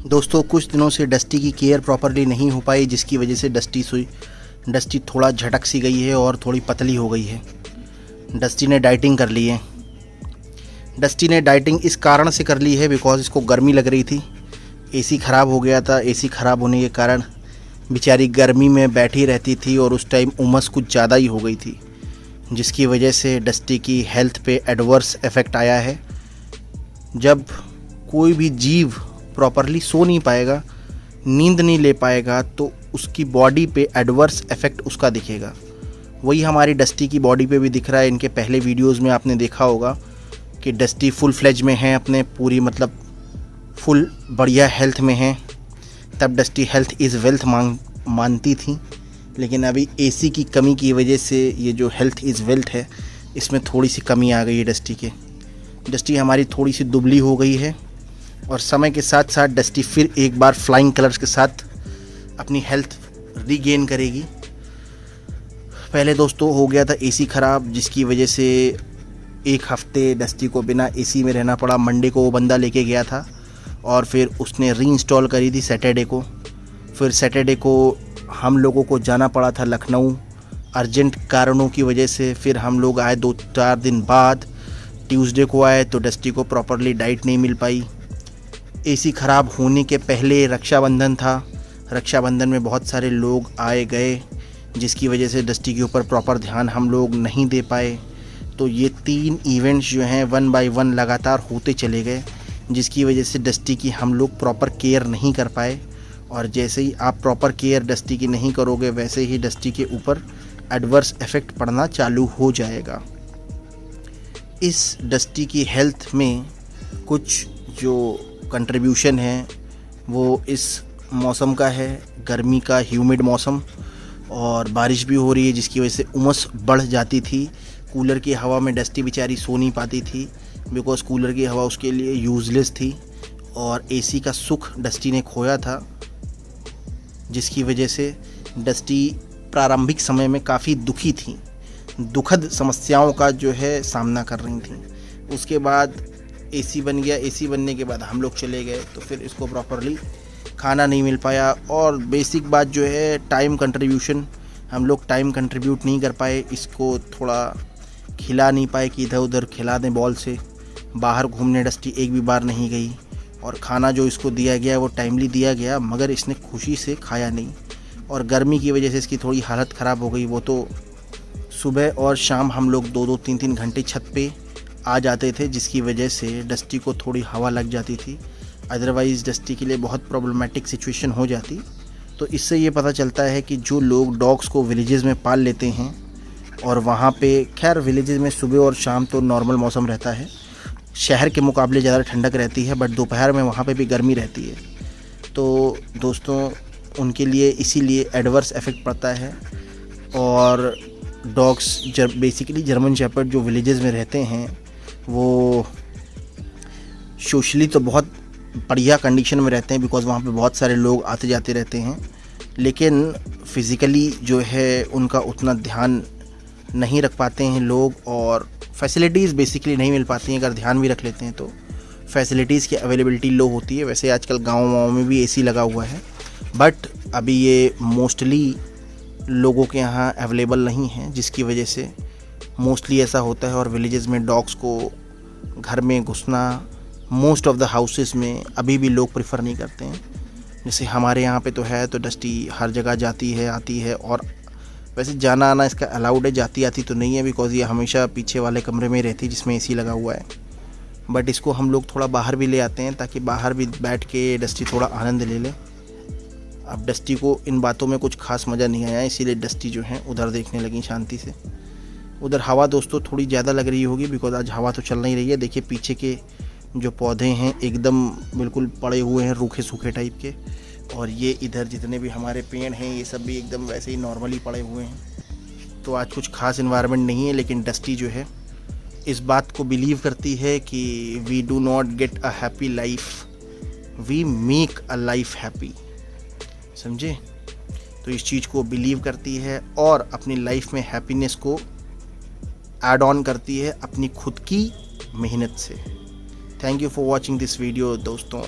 दोस्तों कुछ दिनों से डस्टी की केयर प्रॉपरली नहीं हो पाई, जिसकी वजह से डस्टी थोड़ा झटक सी गई है और थोड़ी पतली हो गई है। डस्टी ने डाइटिंग कर ली है। डस्टी ने डाइटिंग इस कारण से कर ली है बिकॉज़ इसको गर्मी लग रही थी। एसी ख़राब हो गया था। एसी ख़राब होने के कारण बेचारी गर्मी में बैठी रहती थी और उस टाइम उमस कुछ ज़्यादा ही हो गई थी, जिसकी वजह से डस्टी की हेल्थ पे एडवर्स इफ़ेक्ट आया है। जब कोई भी जीव प्रॉपरली सो नहीं पाएगा, नींद नहीं ले पाएगा, तो उसकी बॉडी पे एडवर्स इफ़ेक्ट उसका दिखेगा। वही हमारी डस्टी की बॉडी पे भी दिख रहा है। इनके पहले वीडियोस में आपने देखा होगा कि डस्टी फुल फ्लेज में है, अपने पूरी मतलब फुल बढ़िया हेल्थ में है। तब डस्टी हेल्थ इज़ वेल्थ मानती थी, लेकिन अभी एसी की कमी की वजह से ये जो हेल्थ इज़ वेल्थ है, इसमें थोड़ी सी कमी आ गई है डस्टी के। डस्टी हमारी थोड़ी सी दुबली हो गई है और समय के साथ साथ डस्टी फिर एक बार फ्लाइंग कलर्स के साथ अपनी हेल्थ रीगेन करेगी। पहले दोस्तों हो गया था एसी ख़राब, जिसकी वजह से एक हफ्ते डस्टी को बिना एसी में रहना पड़ा। मंडे को वो बंदा लेके गया था और फिर उसने रीइंस्टॉल करी थी सैटरडे को। फिर सैटरडे को हम लोगों को जाना पड़ा था लखनऊ अर्जेंट कारणों की वजह से। फिर हम लोग आए 2-4 दिन बाद। ट्यूसडे को आए तो डस्टी को प्रॉपरली डाइट नहीं मिल पाई। एसी ख़राब होने के पहले रक्षाबंधन था। रक्षाबंधन में बहुत सारे लोग आए गए, जिसकी वजह से डस्टी के ऊपर प्रॉपर ध्यान हम लोग नहीं दे पाए। तो ये 3 इवेंट्स जो हैं 1 बाय 1 लगातार होते चले गए, जिसकी वजह से डस्टी की हम लोग प्रॉपर केयर नहीं कर पाए। और जैसे ही आप प्रॉपर केयर डस्टी की नहीं करोगे, वैसे ही डस्टी के ऊपर एडवर्स इफ़ेक्ट पड़ना चालू हो जाएगा। इस डस्टी की हेल्थ में कुछ जो कंट्रीब्यूशन है वो इस मौसम का है, गर्मी का ह्यूमिड मौसम, और बारिश भी हो रही है, जिसकी वजह से उमस बढ़ जाती थी। कूलर की हवा में डस्टी बेचारी सो नहीं पाती थी बिकॉज़ कूलर की हवा उसके लिए यूज़लेस थी, और एसी का सुख डस्टी ने खोया था, जिसकी वजह से डस्टी प्रारंभिक समय में काफ़ी दुखी थी, दुखद समस्याओं का जो है सामना कर रही थी। उसके बाद एसी बन गया। एसी बनने के बाद हम लोग चले गए, तो फिर इसको प्रॉपरली खाना नहीं मिल पाया। और बेसिक बात जो है टाइम कंट्रीब्यूशन, हम लोग टाइम कंट्रीब्यूट नहीं कर पाए। इसको थोड़ा खिला नहीं पाए कि इधर उधर खिला दें बॉल से। बाहर घूमने डस्टी एक भी बार नहीं गई, और खाना जो इसको दिया गया वो टाइमली दिया गया, मगर इसने खुशी से खाया नहीं। और गर्मी की वजह से इसकी थोड़ी हालत ख़राब हो गई। वो तो सुबह और शाम हम लोग 2-2, 3-3 घंटे छत पे आ जाते थे, जिसकी वजह से डस्टी को थोड़ी हवा लग जाती थी। अदरवाइज़ डस्टी के लिए बहुत प्रॉब्लमेटिक सिचुएशन हो जाती। तो इससे ये पता चलता है कि जो लोग डॉग्स को विलेजेस में पाल लेते हैं, और वहाँ पे खैर विलेजेस में सुबह और शाम तो नॉर्मल मौसम रहता है, शहर के मुकाबले ज़्यादा ठंडक रहती है, बट दोपहर में वहाँ पे भी गर्मी रहती है। तो दोस्तों उनके लिए इसीलिए एडवर्स इफ़ेक्ट पड़ता है। और डॉग्स बेसिकली जर्मन शेपर्ड जो विलेजेस में रहते हैं, वो सोशली तो बहुत बढ़िया कंडीशन में रहते हैं बिकॉज़ वहाँ पे बहुत सारे लोग आते जाते रहते हैं, लेकिन फ़िज़िकली जो है उनका उतना ध्यान नहीं रख पाते हैं लोग, और फैसिलिटीज़ बेसिकली नहीं मिल पाती हैं। अगर ध्यान भी रख लेते हैं तो फैसिलिटीज़ की अवेलेबिलिटी लो होती है। वैसे आजकल गाँव में भी एसी लगा हुआ है, बट अभी ये मोस्टली लोगों के यहाँ अवेलेबल नहीं है, जिसकी वजह से मोस्टली ऐसा होता है। और विलेजेस में डॉग्स को घर में घुसना मोस्ट ऑफ़ द हाउसेस में अभी भी लोग प्रेफर नहीं करते हैं। जैसे हमारे यहाँ पे तो है, तो डस्टी हर जगह जाती है आती है, और वैसे जाना आना इसका अलाउड है, जाती आती तो नहीं है बिकॉज़ ये हमेशा पीछे वाले कमरे में रहती है जिसमें एसी लगा हुआ है। बट इसको हम लोग थोड़ा बाहर भी ले आते हैं ताकि बाहर भी बैठ के डस्टी थोड़ा आनंद ले ले। अब डस्टी को इन बातों में कुछ खास मज़ा नहीं आया, इसीलिए डस्टी जो है उधर देखने लगी शांति से। उधर हवा दोस्तों थोड़ी ज़्यादा लग रही होगी बिकॉज़ आज हवा तो चल नहीं रही है। देखिए पीछे के जो पौधे हैं एकदम बिल्कुल पड़े हुए हैं, रूखे सूखे टाइप के, और ये इधर जितने भी हमारे पेड़ हैं ये सब भी एकदम वैसे ही नॉर्मली पड़े हुए हैं। तो आज कुछ खास इन्वायरमेंट नहीं है, लेकिन डस्टी जो है इस बात को बिलीव करती है कि we do not get a happy life, we make a life happy. समझे? तो इस चीज़ को बिलीव करती है और अपनी लाइफ में हैप्पीनेस को ऐड ऑन करती है अपनी खुद की मेहनत से। Thank you for watching this video दोस्तों।